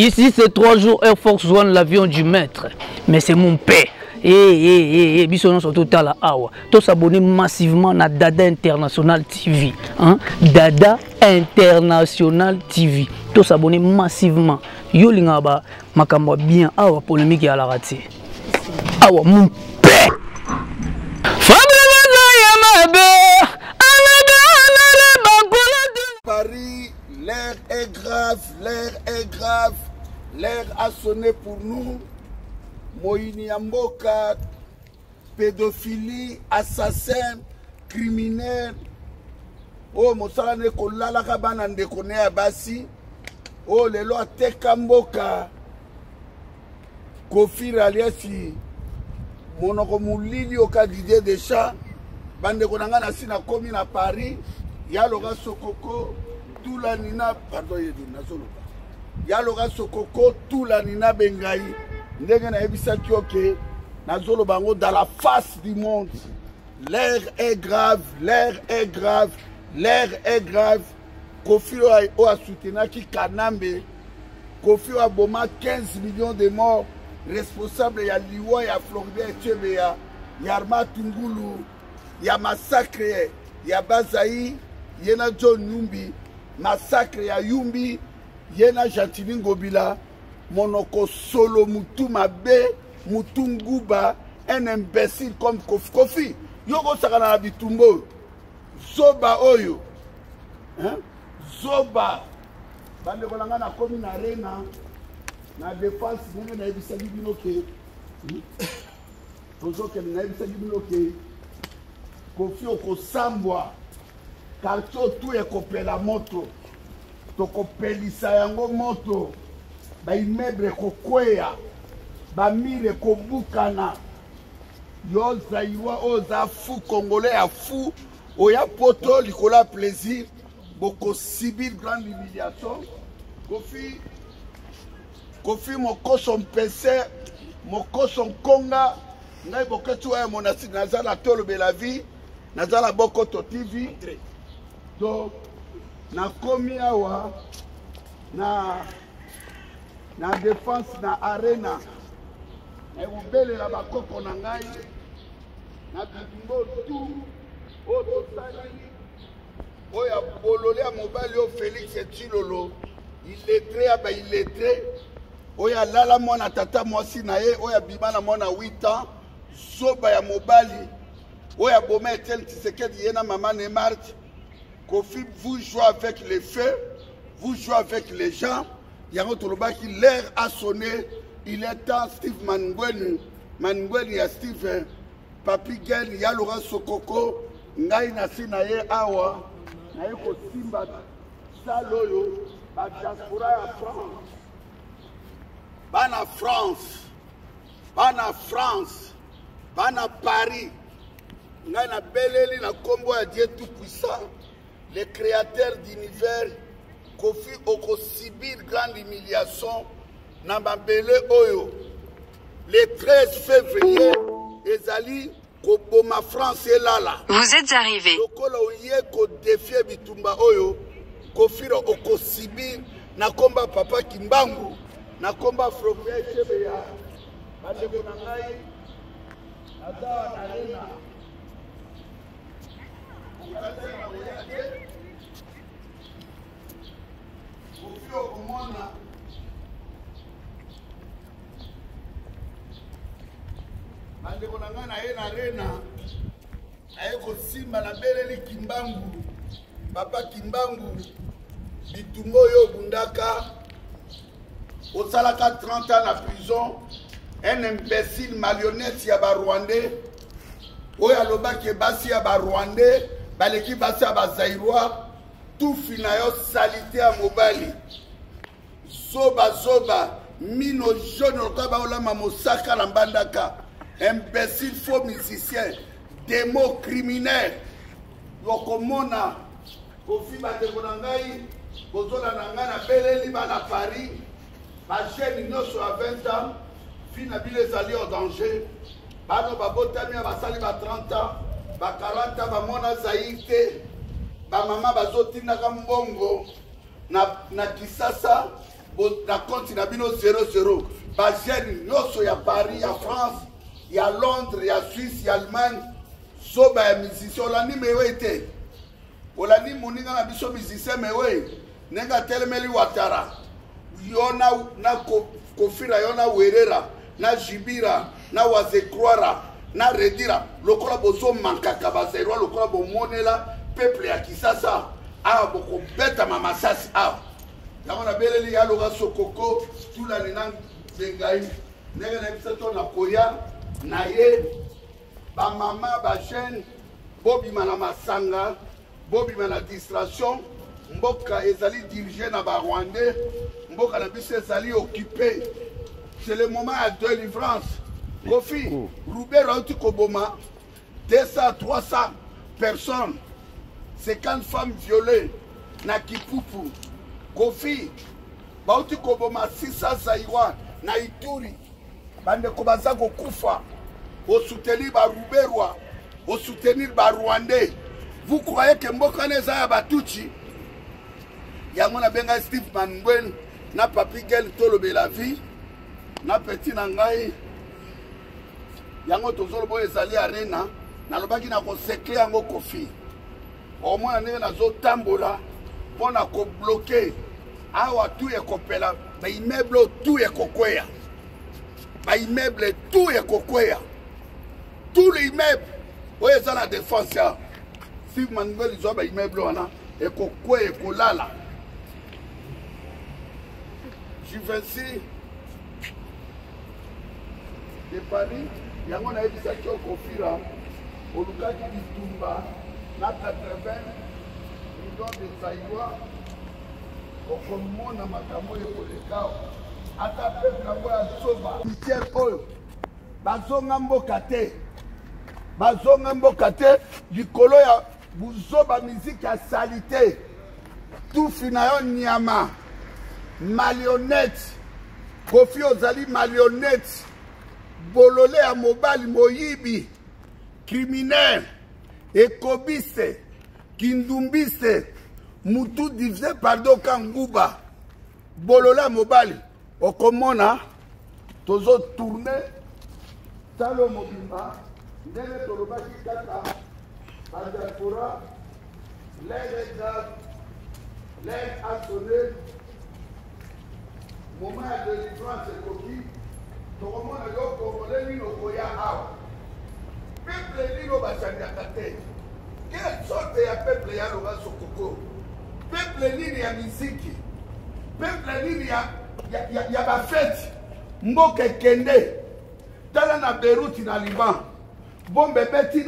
Ici, c'est 3 jours Air Force One, l'avion du maître. Mais c'est mon père. Bisson surtout à la Awa. Tous s'abonner massivement à Dada International TV. Hein? Dada International TV. Tous s'abonner massivement. Yo lingaba makambo bien Awa polémique à la raté. Awa mon père. Paris, l'air est grave, l'air est grave. L'air a sonné pour nous. Moïni Amboka, pédophilie, assassin, criminel. Oh, Moussala ne kolala kabana ndekone abasi. Oh, les lois tekamboka. Kofi Raliasi. Monoko moulili oka Didier Deschamps. Bande konanga na sina komi na Paris. Yaloga Sokoko, tout la nina, pardon, Yaloga Sokoko, tout la nina Bengaï. Ndengena ebisa kioke, Nazolo Bango dans la face du monde. L'air est grave, l'air est grave, l'air est grave. Kofi a soutenu qui Kanambe. Kofi a boma 15 millions de morts. Responsable, il y a Liwa, il y a Florida, il y a Yarma Tungulu, il y a massacre, il y a Bazaï. Yena John Numbi, massacre ya Yumbi, Yena Gentilin Gobila, Monoko Solo Moutou Mabe, Moutou Ngouba, un imbécile comme Kofi. Yoko Sakana Bitumbo, Zoba Oyo, hein? Zoba, Bande Bolanga na komi na arena, na défense, nene na ebisa binoke, Tozoke na ebisa binoke, Kofi Oko Sambwa. Quartier tout est coupé la moto. To kopelisa yango moto. Ba immeuble ko kwea. Ba mire ko bukana. Yo zaïwa oza fou congolais a fou. Oya poto likola plaisir. Boko subir grande humiliation. Kofi moko son PC. Moko son konga. Ngai boko tu ay monasi nazala tolo bela vie. Nazala boko to TV. Donc, na komi awa na défense na arena na ubele la bakoko na ngai na bimbo tout oto sali oya bolole ya mobali o Félix Etilolo illettré aba illettré oya lala mwana tata mwasi na ye oya bimana mwana 8 ans soba ya mobali oya boma Etienne Tshisekedi yena mama Neymar. Kofi, vous jouez avec les feux, vous jouez avec les gens. Yango Toloba qui l'air a sonné. Il est temps, Steve Mangweni. Mangweni ya Steve Papi Gen, Yalora Sokoko, Ngai Nasinaye Awa, Naeko Simba, Saloyo, Diaspora ya France. Bana France, Bana France, Bana Paris. Ngai na Beleli na Kombo ya Dieu Tout-Puissant. Le créateur d'univers, Kofi Oko subir grande humiliation, Nambabele Oyo. Le 13 février, Ezali, Koboma France et Lala. Vous êtes arrivé. Lokola Oye ko défier Bitumba Oyo, Kofi Oko subir, Nakomba Papa Kimbangu, Nakomba Frobé Chebeya, Badeko Nangai, Adawa Arena. Bandeko na nga na ye na arena aye kosimba na beleli Kimbangu Papa Kimbangu bitumba oyo obundaka osalaka 30 ans na prison un imbécile marionnette ya Rwandais oyo alobaki basi ya Rwandais baleki basi ya Zaïrois tout fina yo salité ya mobali zoba mino jaune okaba olama mosaka na mbandaka imbécile faux musicien démo criminel yokomona Kofi bandeko na ngai bozola na ngai na beleli bana Paris ba jeune nyonso ya 20 ans fina bile ezali au danger bano babotami ya basali ba 30 ans ba 40 ans bamona Zaïre te ba mama bazotindaka mbongo na Kisasa na compte na bino 00 bagene nyonso ya Paris ya France ya Londres ya Suisse ya Allemagne soba ya musicien olandi mewe ete olandi moninga na biso musicien mewe nenga telemeli Ouattara yo na kofira yo na werera na jibira na wazekroira na redira lokola bozo mankaka bazerwa lokola bomonela peuple ya Kisasa awa bokobeta mamasasi awa yango na beleli ya loga sokoko tula nina bengai ndenge na biso na koya na ye ba mama ba jeune bobima na masanga bobima na distraction mboka ezali dirigé na ba Rwandais mboka na biso ezali occupé c'est le moment de délivrance Kofi Roubert a koboma 200 300 personnes 50 femmes violées na Kipupu Kofi bauti koboma 600 Zaïwa na Ituri bande kobaza kokufa au soutenir ba Rouberwa au soutenir ba Rwandais. Vous croyez que mboka neza ya batuchi yango na benga Steve Mangwen na Papi Gel Tolobe la vie na petit na ngai yango tozolo boye ezali arena na lobaki na kosekle yango Kofi au moins ndenge nazotambola mpona kobloke awa tu ekopela ba immeuble tu ekokweya ba immeuble tu ekokweya tous les immeubles oyo eza na défense ya Steve Manuel izwa ba immeuble wana ekokweya ekolala Givenchy de Paris yango nayebisaki okofira olukaki bitumba na 80 millions de Zaïwa okomona makambo ekolekao ata peuple yango ya soba mitiere oyo bazonga mboka te likolo ya buzoba miziki ya salite tufi na yo nyama marionnette Kofi ozali marionnette bolole ya mobali moyibi criminel ekobiste kindumbiste mutu divisé par deux kanguba bolola mobali okomona tozo tourner talo mobimba ndenge tolobaki kaka badiaspora l'air a sonné moment ya délivrance ekoki tokomona yo kongole nino koya awa peuple nino basangaka te quelle sorte ya peuple ya loba sokoko peuple nini ya miziki peuple nini ya bafeti mboka ekende tala na Beirut na Liban bombe ebeti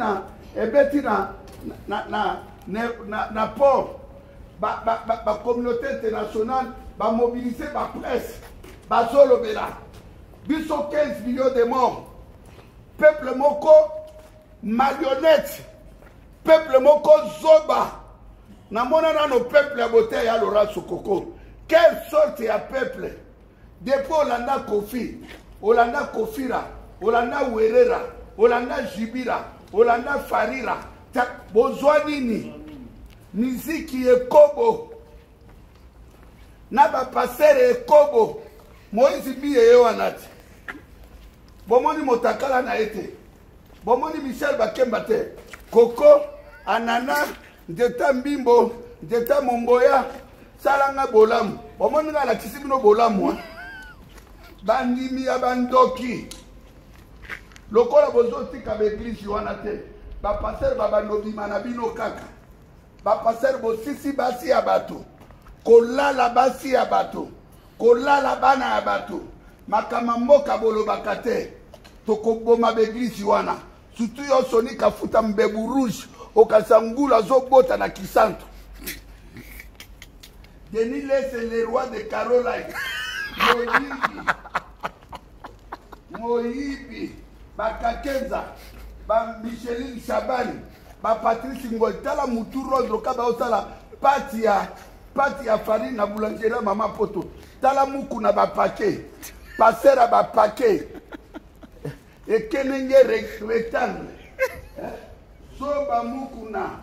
na port ba communauté internationale ba mobiliser ba presse bazolobela biso 15 millions de morts peuple moko marionnette peuple moko zoba namona nano peuple ya bote ya Laurent Sokoko quelle sorte ya peuple depuis olanda Kofi olanda Kofira olanda Werera olanda Jibira olanda Farira bozwa nini miziki ekobo na bapasere ekobo Moïse biye yo anati bomoni motakala na ete bomoni Michel Bakemba te Koko Anana Ndeta Mbimbo Ndeta Momboya salanga bolamu bomoni ngala kisibino bolamu bandimi ya bandoki lokola bozotika beglise wana te bapasere babandobima na bino kaka bapasere bosisi basi ya bato kolala basi ya bato kolala bana ya bato makama mboka bolobaka te tokoboma beglise wana surtout yo soni kafuta mbebu rouge okasangula zobota na kisanto Denis laisse le roi de Caroline Moyibi Bakakenza ba Micheline Chabani ba Patrice Ngoy tala mutu rose kaba osala pati ya farine na boulangerie mama poto tala muku na ba paquet passer ba paquet et kenenge rectangle soba muku na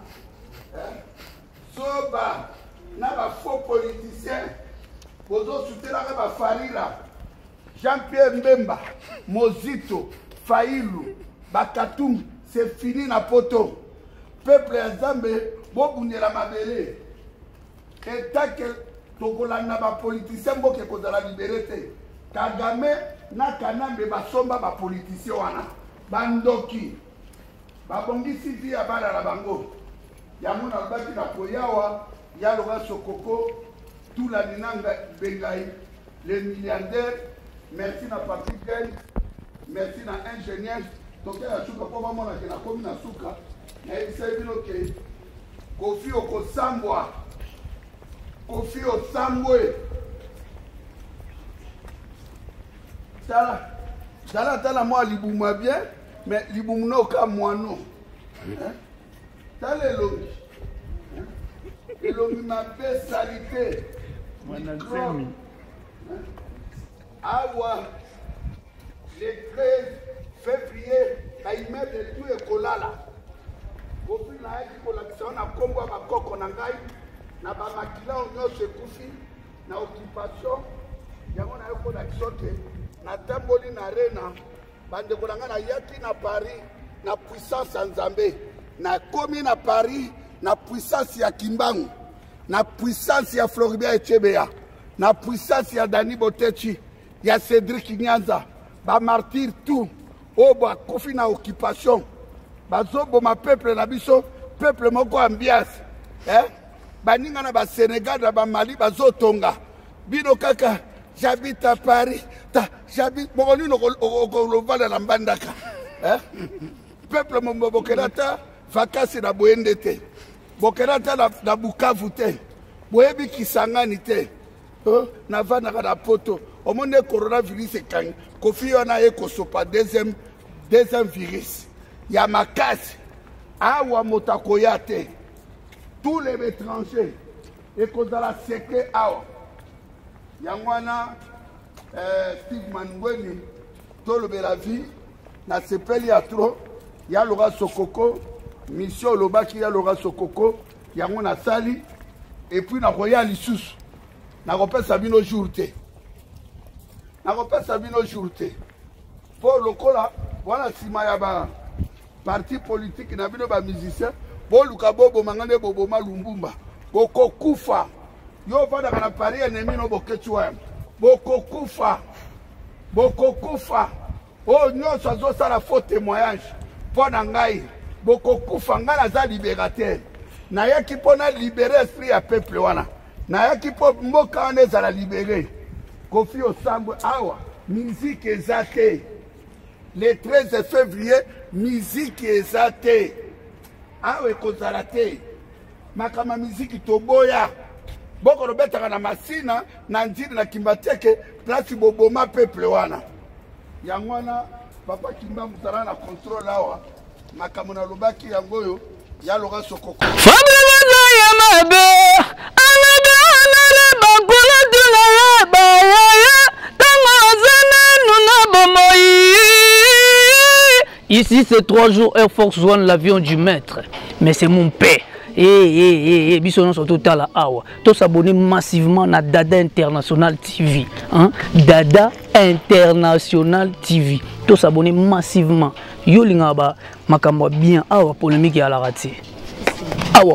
soba na ba faux politiciens bozo soutenir ba Farira, Jean-Pierre Mbemba, Mozito, Faïlou, Bakatum, c'est fini na poto. Peuple ya Zambé, bobunela mabele. Et tant que tokolanda ba politicien boke kozala liberté. Kagame na Kanambe basomba ba politicien wana. Bandoki. Babongisi vi ya bala la bango. Yamuna baki na Poyawa, Yaloga Sokoko, tout la Ninanga Bengaï, les milliardaires, merci na Papi Gain, merci na ingénieur, donc il y a Souka pour maman qui n'a commis na Souka, il y a une Kofi au Sambwa, Kofi au Sambwe. Tala moi libouma bien, mais liboumno ka moi non. Tala l'homme. Et l'homme m'a fait salité. Awa, le 13 février, il met de tout et kolala. Au fil de l'action, on a combo à Koko Nangai, na ba makila on se koufi, na occupation, yango na yoko l'action na tamboli na rena, bande kolanga na yaki na Paris, na puissance en Zambé, na komi na Paris, na puissance ya Kimbangu, na puissance ya Floribert Echebea, na puissance ya Dani Botechi, ya Cédric Nyanza, ba martyr tout, o ba kofi na occupation, ba zobo ma peuple na biso, peuple moko ambiance, ba ninga na ba Sénégal na ba Mali ba zotonga, bino kaka, j'habite à Paris, j'habite, mokoni no vale na mbandaka, peuple mo bokelata, vacances na boendete. Bokerata na Bukavu te. Boyebi Kisangani te. Na vana na poto. Au monde coronavirus ekang. Kofi ona eko sopa deuxième virus. Ya makasi. Awa motakoya te. Tous les étrangers. Eko dala secret awa. Yangwana Steve Mangweni tolobe la vie na sepeli atro ya Laura Sokoko. Mission Lobaki ya Laura Sokoko, yango na sali, et puis na royal lisusu. Na repère Sabino jourté. Na repère Sabino jourté. Pour le cola, voilà sima ya ba parti politique na bino ba musicien, bo luka bobo mangane bobo malumbumba. Boko kufa. Yo vada kana Paris ennemi no bokechwa. Boko kufa. Boko kufa. Oh nyonso zo sala faux témoignage. Pour ngai. Boko kufa nga za libérateur. Na yaki pona libérer esprit ya peuple wana. Na yaki po mboka wana za libérer. Kofi Osambwe awa musique ezate. Le 13 février musique ezate. Awe kozala te. Makama musique toboya. Boko robeta na masina na njiri na Kimbateke place boboma peuple wana. Yangwana papa Kimba mutara na contrôle awa. Makamuna lobaki yangoyo ya Laura Sokoko. Famila ya mabe, anabe anale bakula tuna ya baya, tamazana nuna bomoi. Ici c'est 3 jours Air Force One, l'avion du maître, mais c'est mon père. Bissonon sont tout à la awa. Tous s'abonner massivement à Dada International TV. Dada International TV. Tous s'abonner massivement. Yo lingaba makambo bien awa polémique à la raté. Awa